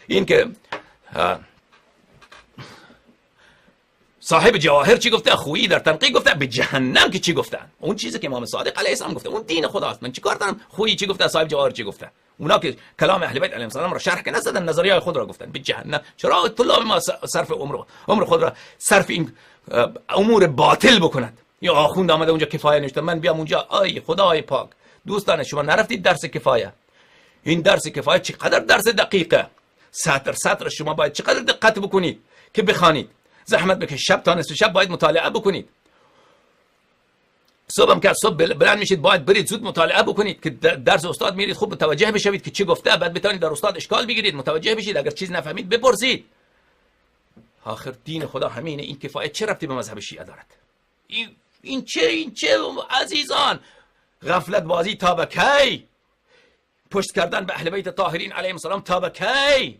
این که صاحب جواهر چی گفته؟ خویی در تنقیح گفته. به جهنم که چی گفتن؟ اون چیزی که امام صادق علیه السلام گفته، اون دین خداست. من چیکار دارم خویی چی گفته، صاحب جواهر چی گفته؟ اونا که کلام اهل بیت علیهم السلام را شرح نزدن، نظریه خود را گفتن. به جهنم. چرا طلاب ما صرف عمر خود را صرف این امور باطل بکند؟ یا آخوند آمده اونجا کفایه نوشته، من بیام اونجا. آی خدای پاک، دوستان شما نرفتید درس کفایه؟ این درس کفایه چقدر درس دقیقه، سطر سطر شما باید چقدر دقت بکنید که بخوانید، زحمت بکشید، شب تا نصف شب باید مطالعه بکنید. صبح هم که صبح بلند میشید باید برید زود مطالعه بکنید که درس استاد میرید خوب متوجه بشوید که چی گفته، بعد بتونید در استاد اشکال بگیرید، متوجه بشید، اگر چیز نفهمید بپرسید. آخر دین خدا همینه. این کفایه چه ربطی به مذهب شیعه دارد؟ این چه عزیزان؟ غفلت بازی تا به کی؟ پشت کردن به اهل بیت طاهرین علیهم السلام تا به کی؟